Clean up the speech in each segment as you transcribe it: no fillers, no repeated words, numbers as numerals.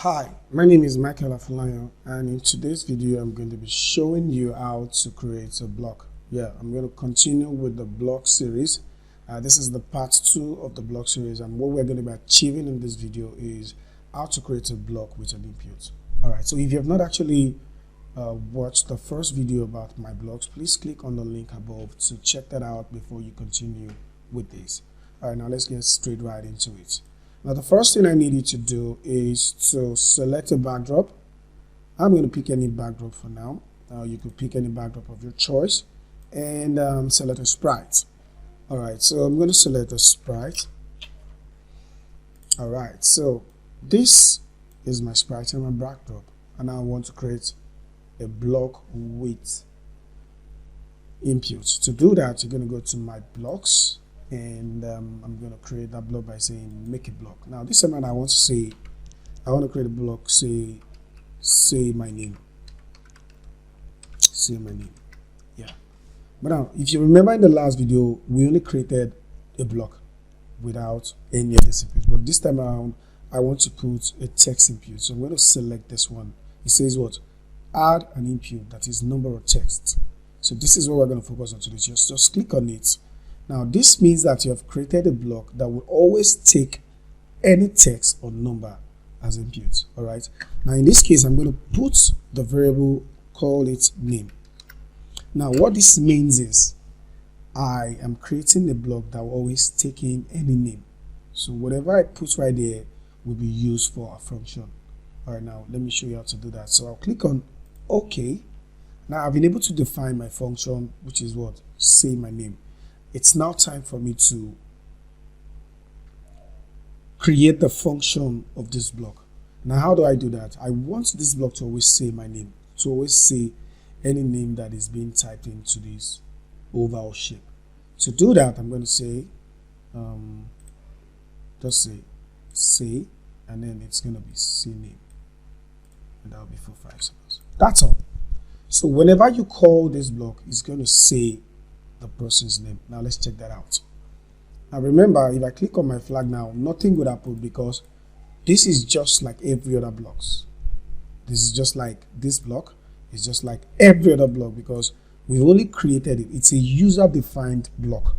Hi, my name is Michael Afolayan, and in today's video I'm going to be showing you how to create a block. I'm going to continue with the block series. This is the part 2 of the block series, and what we're going to be achieving in this video is how to create a block with an input. Alright, so if you have not actually watched the first video about my blocks, please click on the link above to check that out before you continue with this. Alright, now let's get straight right into it. Now the first thing I need you to do is to select a backdrop. I'm going to pick any backdrop for now. You could pick any backdrop of your choice and select a sprite. Alright, so I'm going to select a sprite. Alright, so this is my sprite and my backdrop, and I want to create a block with inputs. To do that, you're going to go to my blocks, and I'm going to create that block by saying make a block. Now this time I want to create a block, say my name. But now if you remember in the last video, we only created a block without any of this input, but this time around I want to put a text input. So I'm going to select this one. It says what? Add an input, that is number of text. So this is what we're going to focus on today. Just click on it. Now this means that you have created a block that will always take any text or number as input. Alright, now in this case I'm going to put the variable, call it name. Now what this means is I am creating a block that will always take in any name. So whatever I put right there will be used for a function. Alright, now let me show you how to do that. So I'll click on OK. Now I've been able to define my function, which is what? Say my name. It's now time for me to create the function of this block. Now how do I do that? I want this block to always say my name, to always say any name that is being typed into this oval shape. To do that, I'm going to say just say, and then it's going to be say name, and that'll be for 5 seconds. That's all. So whenever you call this block, it's going to say the person's name. Now let's check that out. Now remember, if I click on my flag now, nothing would happen because this is just like every other blocks. This is just like this block. It's just like every other block because we've only created it. It's a user-defined block.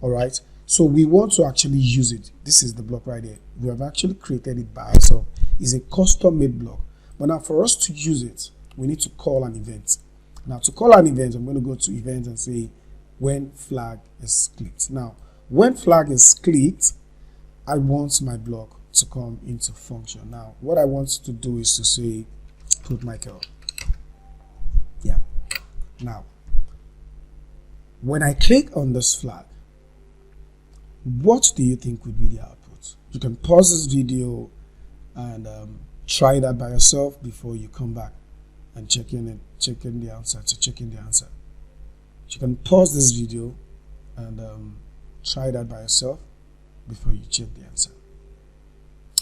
Alright, so we want to actually use it. This is the block right here. We have actually created it by ourselves. It's a custom-made block. But now for us to use it, we need to call an event. Now to call an event, I'm going to go to event and say when flag is clicked. Now when flag is clicked, I want my block to come into function. Now what I want to do is to say put Michael. Now when I click on this flag, what do you think would be the output? You can pause this video and try that by yourself before you come back and check in the answer. You can pause this video and try that by yourself before you check the answer.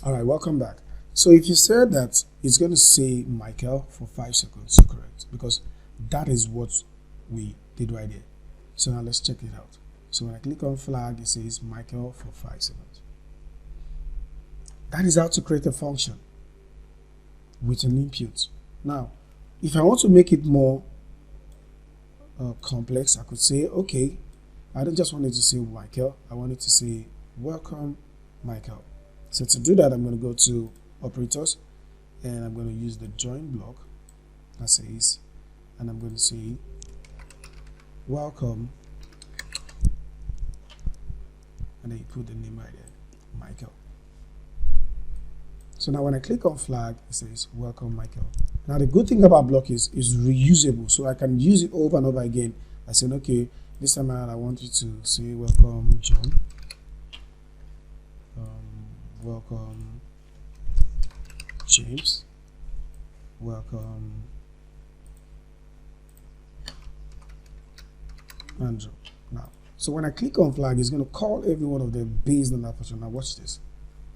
Alright, welcome back. So if you said that it's going to say Michael for 5 seconds, you're correct, because that is what we did right here. So now let's check it out. So when I click on flag, it says Michael for 5 seconds. That is how to create a function with an input. Now, if I want to make it more complex, I could say, okay, I don't just want it to say Michael, I want it to say welcome Michael. So to do that, I'm going to go to operators and I'm going to use the join block that says, and I'm going to say welcome, and then you put the name right there, Michael. So now when I click on flag, it says welcome Michael. Now the good thing about block is reusable, so I can use it over and over again. I said, okay, this time around I want you to say welcome John, welcome James, welcome Andrew. Now, so when I click on flag, it's going to call every one of them based on that person. Now watch this.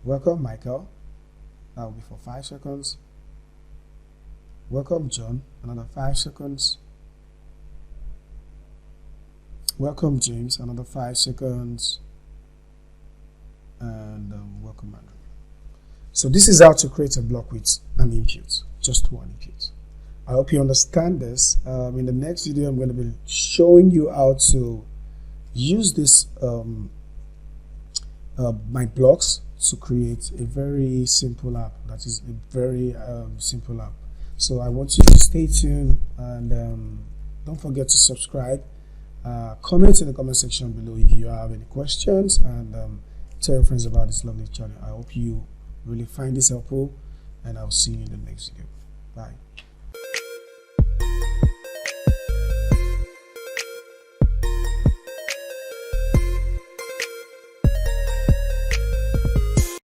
Welcome Michael. That will be for 5 seconds. Welcome John, another 5 seconds. Welcome James, another 5 seconds. And welcome Andrew. So this is how to create a block with an input, just one input. I hope you understand this. In the next video, I'm going to be showing you how to use this my blocks to create a very simple app. That is a very simple app. So I want you to stay tuned, and don't forget to subscribe. Comment in the comment section below if you have any questions, and tell your friends about this lovely channel. I hope you really find this helpful, and I'll see you in the next video. Bye.